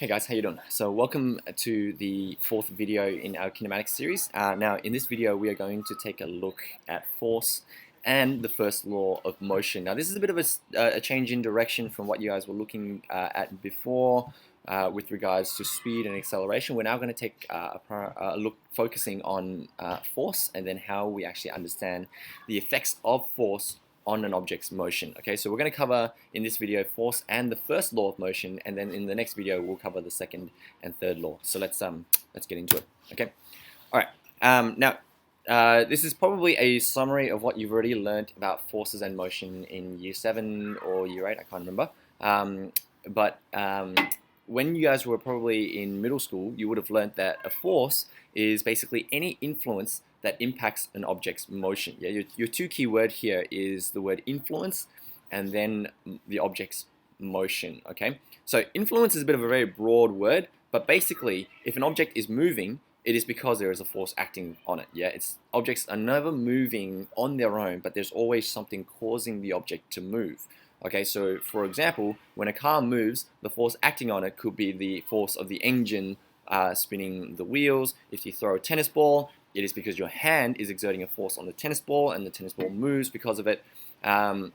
Hey guys, how you doing? So welcome to the fourth video in our Kinematics series. Now in this video we are going to take a look at force and the first law of motion. Now this is a bit of a change in direction from what you guys were looking at before with regards to speed and acceleration. We're now going to take a look focusing on force and then how we actually understand the effects of force on an object's motion. Okay, so we're going to cover in this video force and the first law of motion, and then in the next video we'll cover the second and third law. So let's get into it. Okay, all right. Now this is probably a summary of what you've already learned about forces and motion in year 7 or year 8. I can't remember. When you guys were probably in middle school, you would have learned that a force is basically any influence that impacts an object's motion. Yeah, your two key word here is the word influence and then the object's motion. Okay, so influence is a bit of a very broad word, but basically if an object is moving, it is because there is a force acting on it. Yeah, objects are never moving on their own, but there's always something causing the object to move. Okay, so for example, when a car moves, the force acting on it could be the force of the engine spinning the wheels. If you throw a tennis ball, it is because your hand is exerting a force on the tennis ball and the tennis ball moves because of it. At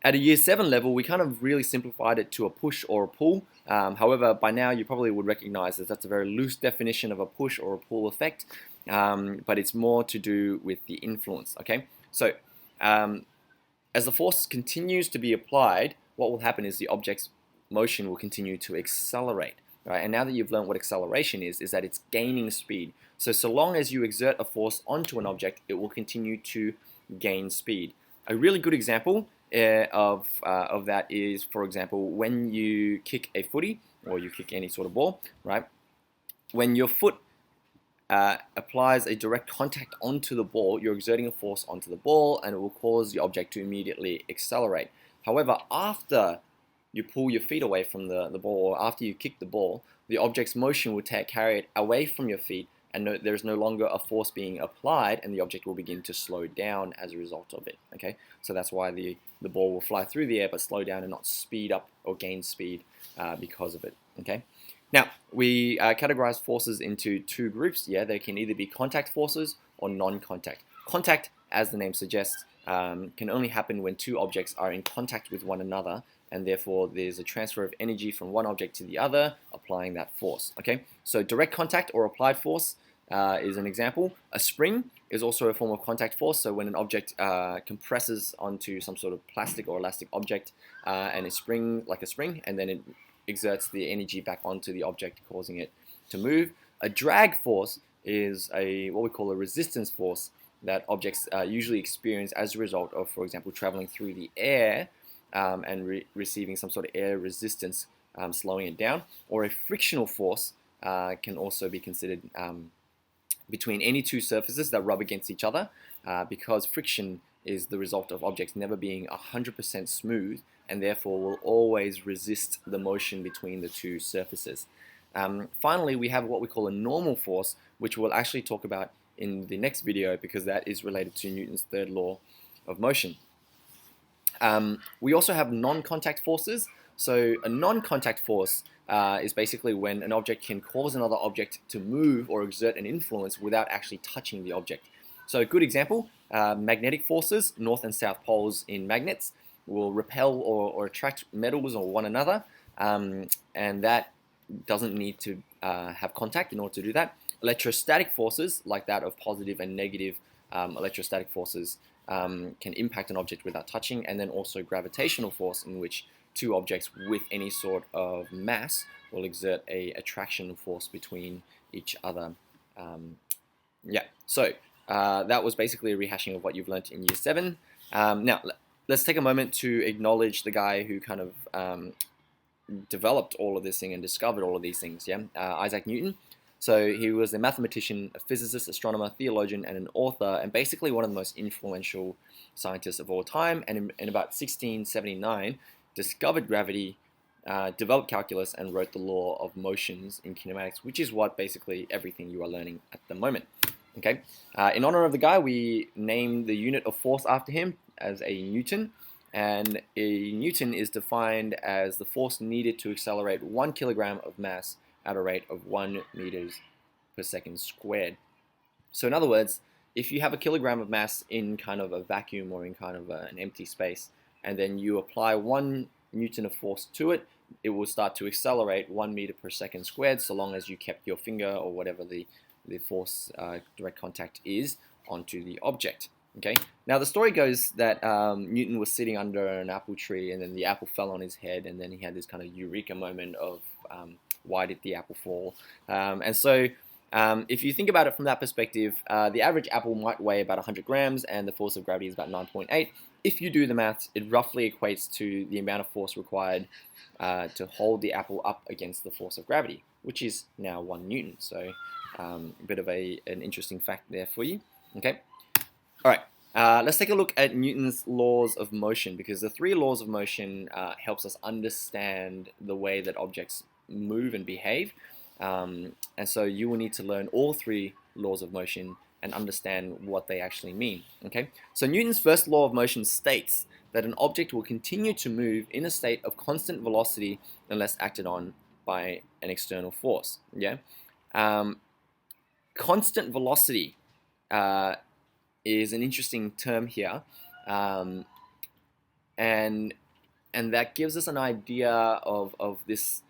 a year 7 level, we kind of really simplified it to a push or a pull. However, by now you probably would recognize that that's a very loose definition of a push or a pull effect, but it's more to do with the influence. Okay, so as the force continues to be applied, what will happen is the object's motion will continue to accelerate. Right? And now that you've learned what acceleration is that it's gaining speed. So long as you exert a force onto an object, it will continue to gain speed. A really good example of that is, for example, when you kick a footy or you kick any sort of ball, right? When your foot applies a direct contact onto the ball, you're exerting a force onto the ball and it will cause the object to immediately accelerate. However, after you pull your feet away from the ball, or after you kick the ball, the object's motion will carry it away from your feet, and there's no longer a force being applied, and the object will begin to slow down as a result of it. Okay, so that's why the ball will fly through the air but slow down and not speed up or gain speed because of it. Okay, now we categorize forces into two groups. Yeah, they can either be contact forces or non-contact. Contact, as the name suggests, can only happen when two objects are in contact with one another, and therefore there's a transfer of energy from one object to the other, applying that force. Okay, so direct contact or applied force is an example. A spring is also a form of contact force. So when an object compresses onto some sort of plastic or elastic object and it's like a spring, and then it exerts the energy back onto the object, causing it to move. A drag force is what we call a resistance force that objects usually experience as a result of, for example, traveling through the air and receiving some sort of air resistance, slowing it down. Or a frictional force can also be considered between any two surfaces that rub against each other, because friction is the result of objects never being 100% smooth, and therefore will always resist the motion between the two surfaces. Finally, we have what we call a normal force, which we'll actually talk about in the next video, because that is related to Newton's third law of motion. We also have non-contact forces. So a non-contact force is basically when an object can cause another object to move or exert an influence without actually touching the object. So a good example, magnetic forces, north and south poles in magnets, will repel or attract metals or one another, and that doesn't need to have contact in order to do that. Electrostatic forces, like that of positive and negative electrostatic forces, can impact an object without touching, and then also gravitational force, in which two objects with any sort of mass will exert a attraction force between each other. So that was basically a rehashing of what you've learned in year 7. Now let's take a moment to acknowledge the guy who kind of developed all of this thing and discovered all of these things. Yeah, Isaac Newton. So he was a mathematician, a physicist, astronomer, theologian, and an author, and basically one of the most influential scientists of all time. And in about 1679, discovered gravity, developed calculus, and wrote the law of motions in kinematics, which is what basically everything you are learning at the moment. Okay. In honor of the guy, we named the unit of force after him as a Newton, and a Newton is defined as the force needed to accelerate 1 kilogram of mass at a rate of 1 meters per second squared. So in other words, if you have a kilogram of mass in kind of a vacuum or in kind of an empty space, and then you apply 1 Newton of force to it, it will start to accelerate 1 meter per second squared, so long as you kept your finger or whatever the force direct contact is onto the object. Okay. Now the story goes that Newton was sitting under an apple tree, and then the apple fell on his head, and then he had this kind of eureka moment of why did the apple fall? If you think about it from that perspective, the average apple might weigh about 100 grams, and the force of gravity is about 9.8. If you do the maths, it roughly equates to the amount of force required to hold the apple up against the force of gravity, which is now 1 Newton. So a bit of an interesting fact there for you. Okay. All right. Let's take a look at Newton's laws of motion, because the 3 laws of motion helps us understand the way that objects move and behave. And so you will need to learn all 3 laws of motion and understand what they actually mean. Okay. So Newton's first law of motion states that an object will continue to move in a state of constant velocity unless acted on by an external force. Yeah. Constant velocity is an interesting term here, and that gives us an idea of this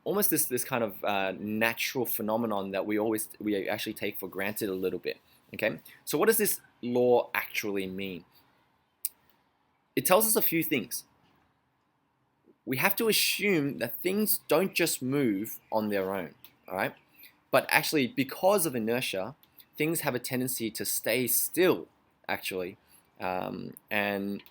almost this kind of natural phenomenon that we actually take for granted a little bit. Okay, so what does this law actually mean? It tells us a few things. We have to assume that things don't just move on their own, all right? But actually, because of inertia, things have a tendency to stay still, actually, and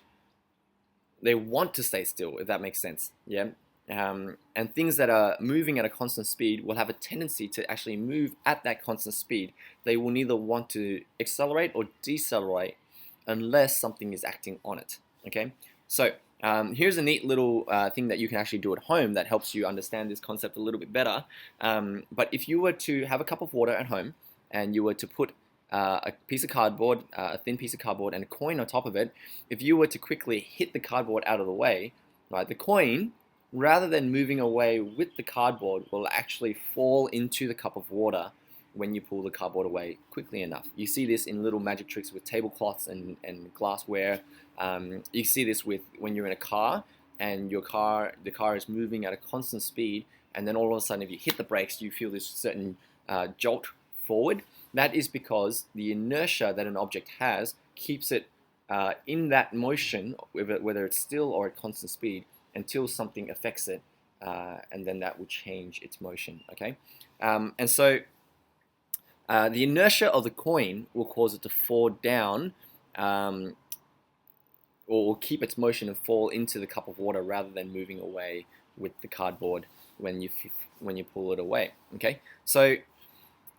they want to stay still, if that makes sense. Yeah. And things that are moving at a constant speed will have a tendency to actually move at that constant speed. They will neither want to accelerate or decelerate unless something is acting on it. Okay, so here's a neat little thing that you can actually do at home that helps you understand this concept a little bit better. But if you were to have a cup of water at home and you were to put a piece of cardboard, a thin piece of cardboard, and a coin on top of it, if you were to quickly hit the cardboard out of the way, right, the coin, rather than moving away with the cardboard, will actually fall into the cup of water when you pull the cardboard away quickly enough. You see this in little magic tricks with tablecloths and glassware. You see this with when you're in a car and the car is moving at a constant speed, and then all of a sudden if you hit the brakes, you feel this certain jolt forward. That is because the inertia that an object has keeps it in that motion, whether it's still or at constant speed, until something affects it, and then that will change its motion. Okay, and so the inertia of the coin will cause it to fall down, or keep its motion and fall into the cup of water rather than moving away with the cardboard when you pull it away. Okay, so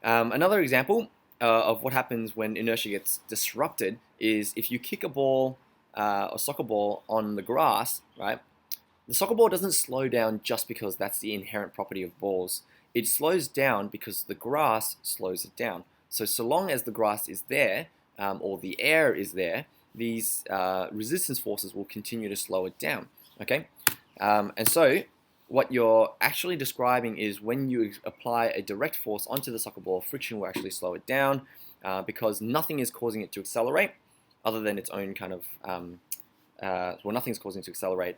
another example of what happens when inertia gets disrupted is if you kick a ball, a soccer ball, on the grass, right? The soccer ball doesn't slow down just because that's the inherent property of balls. It slows down because the grass slows it down. So long as the grass is there, or the air is there, these resistance forces will continue to slow it down. Okay, and so what you're actually describing is when you apply a direct force onto the soccer ball, friction will actually slow it down because nothing is causing it to accelerate other than its own kind of, well, nothing's causing it to accelerate,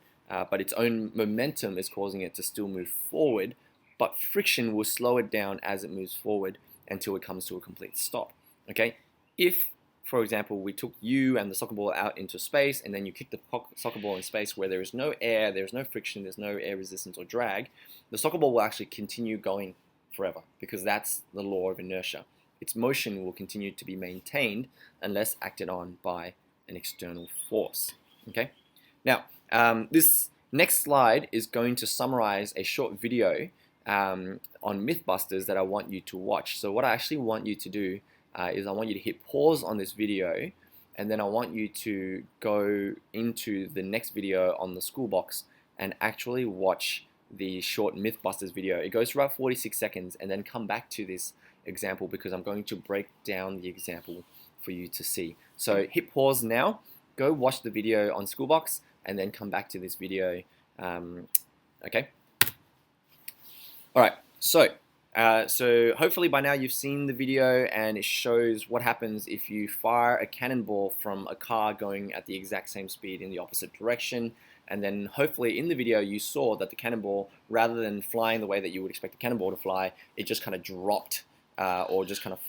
but its own momentum is causing it to still move forward, but friction will slow it down as it moves forward until it comes to a complete stop. Okay, if, for example, we took you and the soccer ball out into space, and then you kick the soccer ball in space where there is no air, there's no friction, there's no air resistance or drag, the soccer ball will actually continue going forever because that's the law of inertia. Its motion will continue to be maintained unless acted on by an external force. Okay. Now, this next slide is going to summarize a short video on Mythbusters that I want you to watch. So what I actually want you to do is I want you to hit pause on this video, and then I want you to go into the next video on the school box and actually watch the short Mythbusters video. It goes for about 46 seconds, and then come back to this example because I'm going to break down the example for you to see. So hit pause now, go watch the video on Schoolbox and then come back to this video. Okay. All right. So hopefully by now you've seen the video, and it shows what happens if you fire a cannonball from a car going at the exact same speed in the opposite direction. And then hopefully in the video you saw that the cannonball, rather than flying the way that you would expect a cannonball to fly, it just kind of dropped or just kind of,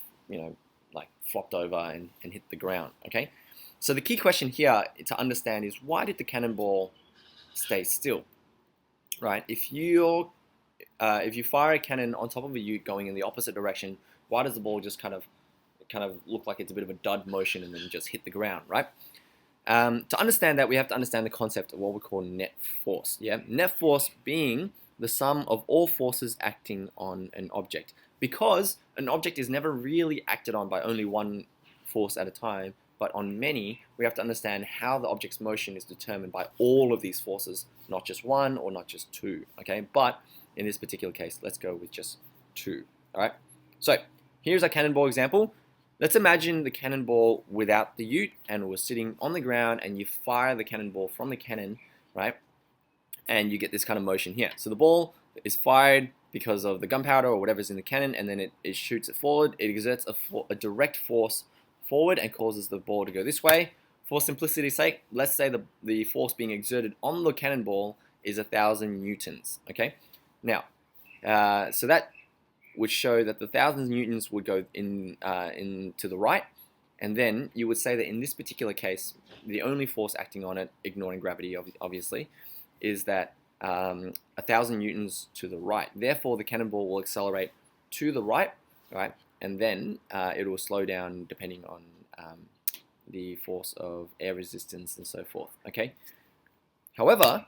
like flopped over and hit the ground. Okay. So the key question here to understand is, why did the cannonball stay still? Right? If you fire a cannon on top of a ute going in the opposite direction, why does the ball just kind of look like it's a bit of a dud motion and then just hit the ground, right? To understand that, we have to understand the concept of what we call net force. Yeah, net force being the sum of all forces acting on an object. Because an object is never really acted on by only one force at a time, but on many, we have to understand how the object's motion is determined by all of these forces, not just one or not just two. Okay, but in this particular case, let's go with just two. All right. So here's a cannonball example. Let's imagine the cannonball without the ute and was sitting on the ground, and you fire the cannonball from the cannon, right? And you get this kind of motion here. So the ball is fired because of the gunpowder or whatever's in the cannon, and then it shoots it forward. It exerts a direct force forward and causes the ball to go this way. For simplicity's sake, let's say the force being exerted on the cannonball is 1,000 newtons. Okay. Now, so that would show that the 1,000 newtons would go in to the right, and then you would say that in this particular case, the only force acting on it, ignoring gravity obviously, is that 1,000 newtons to the right. Therefore, the cannonball will accelerate to the right, and then it will slow down depending on the force of air resistance and so forth. Okay. However,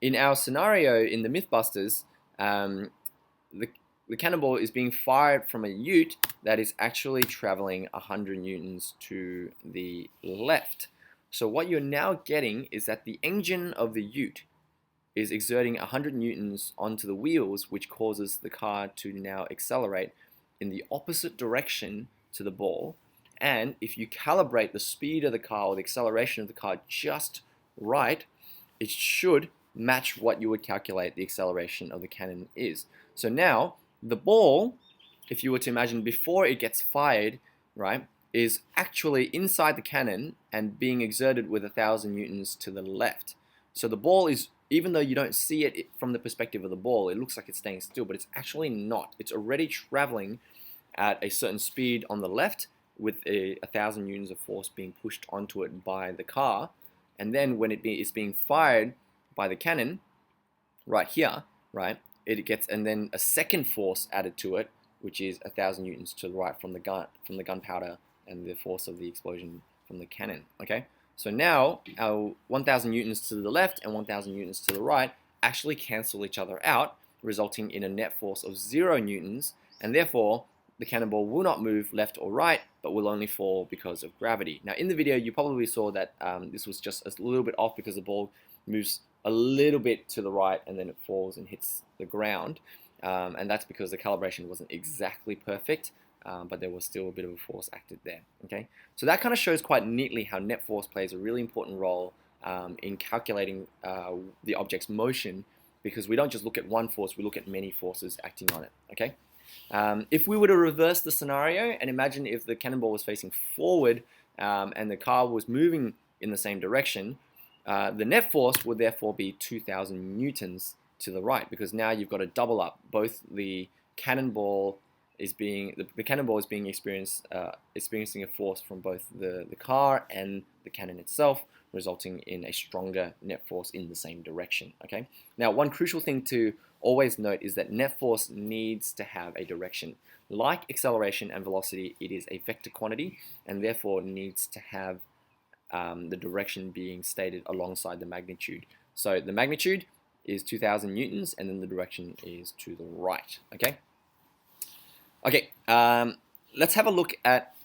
in our scenario in the Mythbusters, the cannonball is being fired from a ute that is actually traveling 100 newtons to the left. So what you're now getting is that the engine of the ute is exerting 100 newtons onto the wheels, which causes the car to now accelerate in the opposite direction to the ball. And if you calibrate the speed of the car or the acceleration of the car just right, it should match what you would calculate the acceleration of the cannon is. So now the ball, if you were to imagine before it gets fired, right, is actually inside the cannon and being exerted with 1,000 newtons to the left. So the ball is, even though you don't see it from the perspective of the ball, it looks like it's staying still, but it's actually not. It's already traveling at a certain speed on the left with 1,000 newtons of force being pushed onto it by the car. And then when it's being fired by the cannon, right here, right, it gets, and then a second force added to it, which is 1,000 newtons to the right from the gunpowder and the force of the explosion from the cannon. Okay, so now our 1,000 newtons to the left and 1,000 newtons to the right actually cancel each other out, resulting in a net force of 0 newtons, and therefore the cannonball will not move left or right, but will only fall because of gravity. Now in the video you probably saw that this was just a little bit off because the ball moves a little bit to the right and then it falls and hits the ground, and that's because the calibration wasn't exactly perfect, but there was still a bit of a force acted there. Okay, so that kind of shows quite neatly how net force plays a really important role in calculating the object's motion, because we don't just look at one force, we look at many forces acting on it. Okay, if we were to reverse the scenario and imagine if the cannonball was facing forward and the car was moving in the same direction, the net force would therefore be 2,000 newtons to the right, because now you've got a double up. Both the cannonball is being experiencing a force from both the car and the cannon itself, resulting in a stronger net force in the same direction. Okay. Now, one crucial thing to always note is that net force needs to have a direction. Like acceleration and velocity, it is a vector quantity and therefore needs to have the direction being stated alongside the magnitude. So the magnitude is 2,000 newtons, and then the direction is to the right. Okay. Okay. Let's have a look at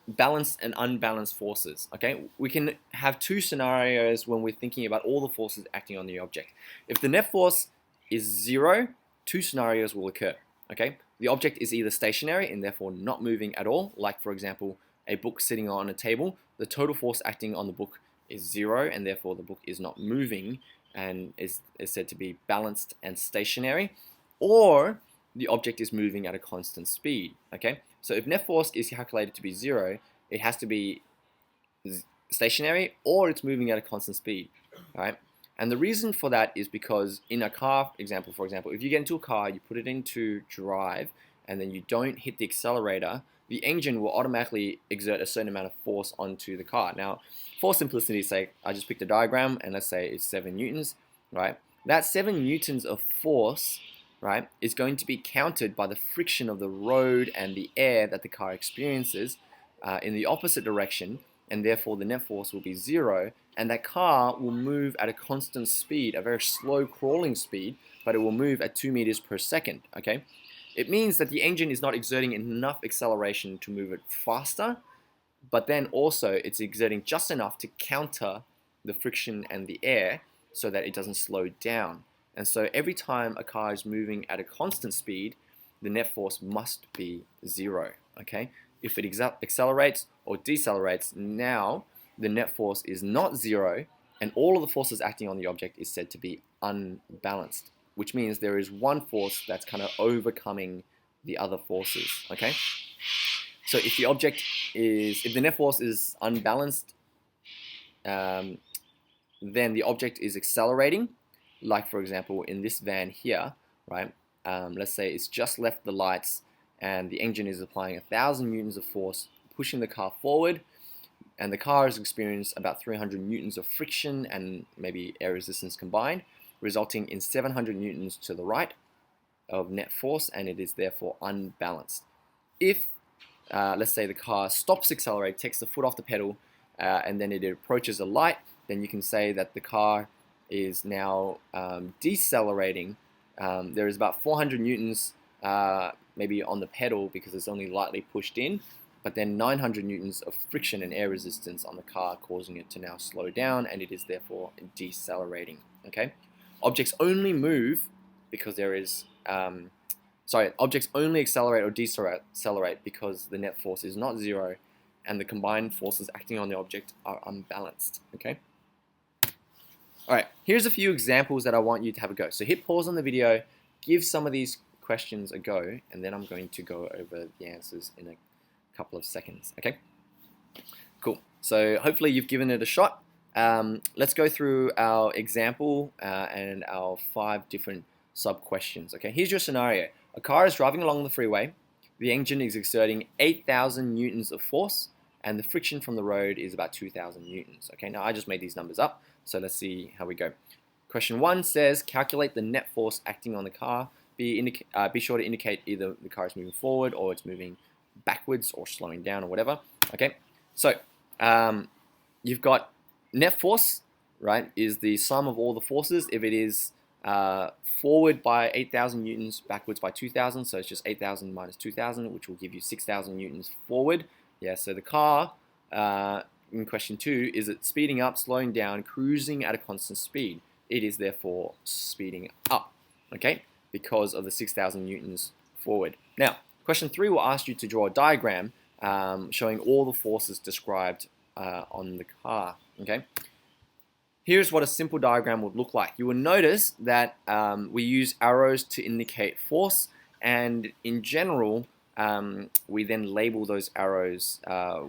balanced and unbalanced forces. Okay. We can have two scenarios when we're thinking about all the forces acting on the object. If the net force is 0, two scenarios will occur. Okay. The object is either stationary and therefore not moving at all, like for example a book sitting on a table, the total force acting on the book is 0, and therefore the book is not moving and is said to be balanced and stationary, or the object is moving at a constant speed. Okay, so if net force is calculated to be 0, it has to be stationary or it's moving at a constant speed, right? And the reason for that is because in a car example, for example, if you get into a car, you put it into drive, and then you don't hit the accelerator, the engine will automatically exert a certain amount of force onto the car. Now, for simplicity's sake, I just picked a diagram, and let's say it's 7 newtons, right? That 7 newtons of force, right, is going to be countered by the friction of the road and the air that the car experiences in the opposite direction, and therefore the net force will be 0, and that car will move at a constant speed, a very slow crawling speed, but it will move at 2 meters per second, okay? It means that the engine is not exerting enough acceleration to move it faster, but then also it's exerting just enough to counter the friction and the air so that it doesn't slow down. And so every time a car is moving at a constant speed, the net force must be 0, okay? If it accelerates or decelerates, now the net force is not 0, and all of the forces acting on the object is said to be unbalanced, which means there is one force that's kind of overcoming the other forces, okay? So if the net force is unbalanced, then the object is accelerating, like for example in this van here, right? Let's say it's just left the lights and the engine is applying 1,000 newtons of force, pushing the car forward, and the car has experienced about 300 newtons of friction and maybe air resistance combined, resulting in 700 newtons to the right of net force, and it is therefore unbalanced. If, let's say the car stops accelerating, takes the foot off the pedal, and then it approaches a light, then you can say that the car is now decelerating. There is about 400 newtons maybe on the pedal because it's only lightly pushed in, but then 900 newtons of friction and air resistance on the car, causing it to now slow down, and it is therefore decelerating. Okay, objects only move because there is objects only accelerate or decelerate because the net force is not 0 and the combined forces acting on the object are unbalanced. Okay. Alright, here's a few examples that I want you to have a go. So hit pause on the video, give some of these questions a go, and then I'm going to go over the answers in a couple of seconds, okay? Cool, so hopefully you've given it a shot. Let's go through our example and our 5 different sub-questions, okay? Here's your scenario. A car is driving along the freeway, the engine is exerting 8,000 newtons of force, and the friction from the road is about 2,000 newtons, okay? Now I just made these numbers up, so let's see how we go. Question 1 says, calculate the net force acting on the car. Be sure to indicate either the car is moving forward or it's moving backwards or slowing down or whatever. Okay, so you've got net force, right, is the sum of all the forces. If it is forward by 8,000 newtons, backwards by 2,000, so it's just 8,000 minus 2,000, which will give you 6,000 newtons forward. Yeah, so the car in question 2, is it speeding up, slowing down, cruising at a constant speed? It is therefore speeding up, okay, because of the 6,000 newtons forward. Now, question 3 will ask you to draw a diagram showing all the forces described on the car, okay? Here's what a simple diagram would look like. You will notice that we use arrows to indicate force, and in general, we then label those arrows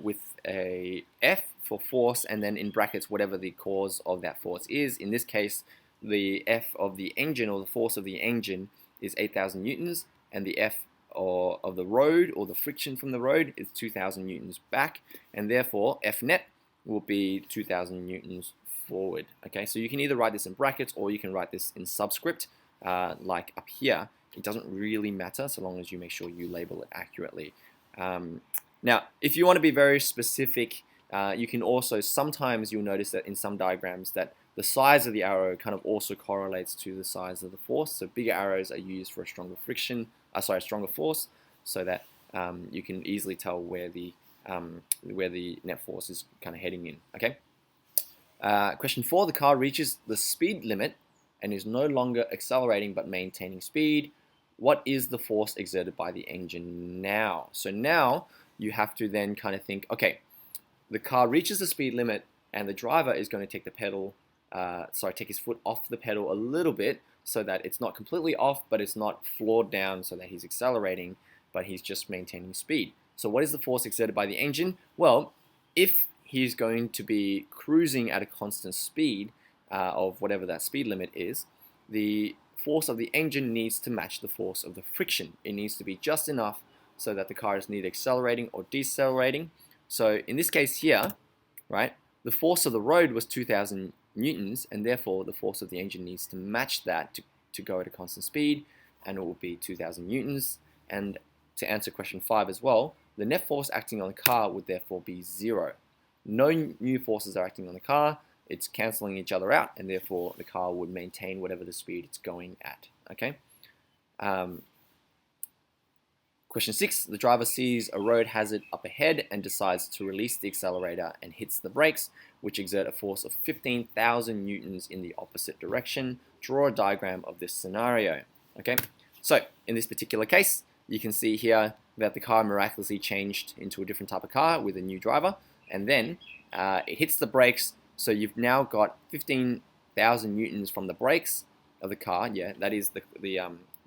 with a F for force, and then in brackets whatever the cause of that force is. In this case, the F of the engine, or the force of the engine, is 8,000 newtons, and the F of the road, or the friction from the road, is 2,000 newtons back, and therefore F net will be 2,000 newtons forward. Okay, so you can either write this in brackets or you can write this in subscript, like up here. It doesn't really matter so long as you make sure you label it accurately. Now, if you want to be very specific, you can also, sometimes you'll notice that in some diagrams that the size of the arrow kind of also correlates to the size of the force. So bigger arrows are used for a stronger stronger force, so that you can easily tell where the net force is kind of heading in. Okay. Question 4: the car reaches the speed limit and is no longer accelerating but maintaining speed. What is the force exerted by the engine now? So now you have to then kind of think, okay, the car reaches the speed limit and the driver is going to take take his foot off the pedal a little bit so that it's not completely off, but it's not floored down so that he's accelerating, but he's just maintaining speed. So what is the force exerted by the engine? Well, if he's going to be cruising at a constant speed of whatever that speed limit is, the force of the engine needs to match the force of the friction. It needs to be just enough so that the car is neither accelerating or decelerating. So in this case here, right, the force of the road was 2,000 newtons, and therefore the force of the engine needs to match that to go at a constant speed, and it will be 2,000 newtons. And to answer question 5 as well, the net force acting on the car would therefore be 0. No new forces are acting on the car, it's cancelling each other out, and therefore the car would maintain whatever the speed it's going at. Okay. Question 6, the driver sees a road hazard up ahead and decides to release the accelerator and hits the brakes, which exert a force of 15,000 newtons in the opposite direction. Draw a diagram of this scenario. Okay, so in this particular case, you can see here that the car miraculously changed into a different type of car with a new driver, and then it hits the brakes, so you've now got 15,000 newtons from the brakes of the car. Yeah, that is the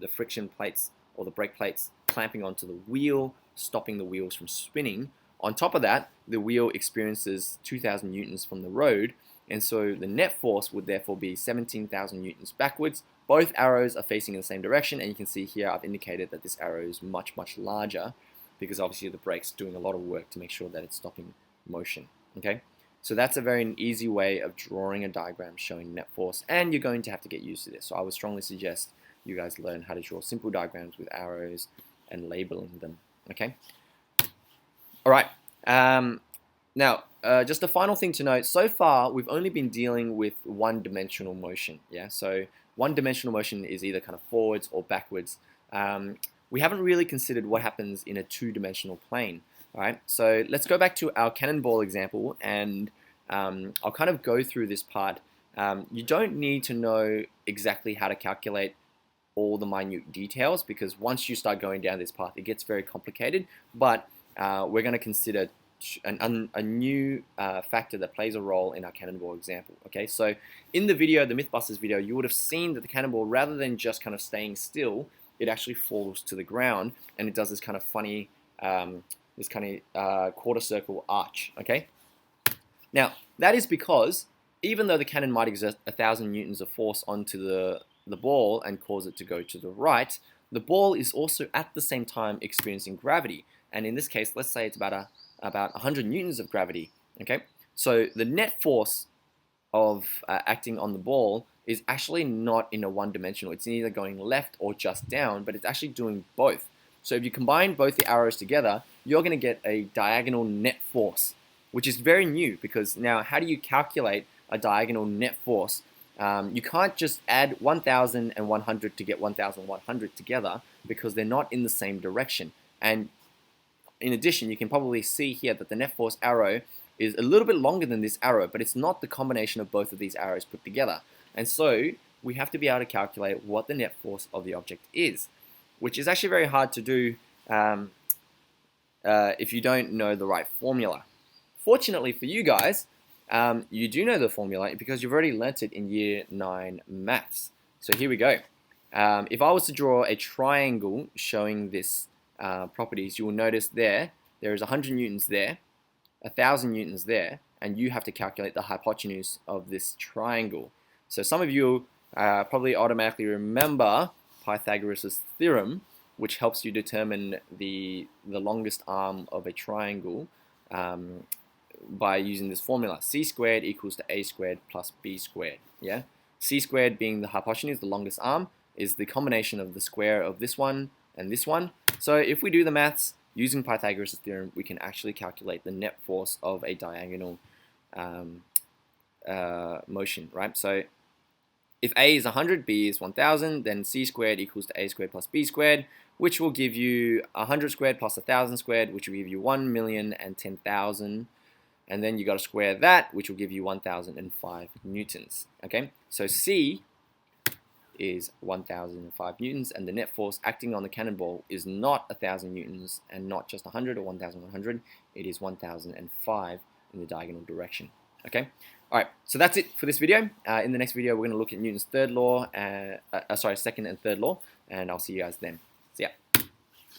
friction plates or the brake plates clamping onto the wheel, stopping the wheels from spinning. On top of that, the wheel experiences 2,000 newtons from the road, and so the net force would therefore be 17,000 newtons backwards. Both arrows are facing in the same direction, and you can see here I've indicated that this arrow is much, much larger because obviously the brake's doing a lot of work to make sure that it's stopping motion. Okay, so that's a very easy way of drawing a diagram showing net force, and you're going to have to get used to this. So I would strongly suggest you guys learn how to draw simple diagrams with arrows and labeling them. Okay. All right. Now, just a final thing to note. So far, we've only been dealing with one-dimensional motion. Yeah. So one-dimensional motion is either kind of forwards or backwards. We haven't really considered what happens in a two-dimensional plane. All right. So let's go back to our cannonball example, and I'll kind of go through this part. You don't need to know exactly how to calculate all the minute details, because once you start going down this path, it gets very complicated. But we're going to consider a new factor that plays a role in our cannonball example. Okay, so in the video, the Mythbusters video, you would have seen that the cannonball, rather than just kind of staying still, it actually falls to the ground, and it does this kind of funny, quarter circle arch. Okay, now that is because even though the cannon might exert 1,000 newtons of force onto the ball and cause it to go to the right, the ball is also at the same time experiencing gravity. And in this case, let's say it's about 100 newtons of gravity. Okay, so the net force of acting on the ball is actually not in a one-dimensional. It's either going left or just down, but it's actually doing both. So if you combine both the arrows together, you're going to get a diagonal net force, which is very new, because now how do you calculate a diagonal net force? You can't just add 1,000 and 100 to get 1,100 together, because they're not in the same direction. And in addition, you can probably see here that the net force arrow is a little bit longer than this arrow, but it's not the combination of both of these arrows put together. And so we have to be able to calculate what the net force of the object is, which is actually very hard to do if you don't know the right formula. Fortunately for you guys, you do know the formula because you've already learnt it in Year 9 Maths. So here we go. If I was to draw a triangle showing this properties, you will notice there is 100 newtons there, 1,000 newtons there, and you have to calculate the hypotenuse of this triangle. So some of you probably automatically remember Pythagoras' theorem, which helps you determine the longest arm of a triangle by using this formula. C squared equals to A squared plus B squared. Yeah, C squared being the hypotenuse, the longest arm, is the combination of the square of this one and this one. So if we do the maths using Pythagoras' theorem, we can actually calculate the net force of a diagonal motion, right? So if A is 100, B is 1,000, then C squared equals to A squared plus B squared, which will give you 100 squared plus 1,000 squared, which will give you 1,010,000. And then you got to square that, which will give you 1,005 newtons. Okay, so C is 1,005 newtons, and the net force acting on the cannonball is not 1,000 newtons and not just 100 or 1,100, it is 1,005 in the diagonal direction. Okay, all right, so that's it for this video. In the next video, we're going to look at Newton's second and third law, and I'll see you guys then.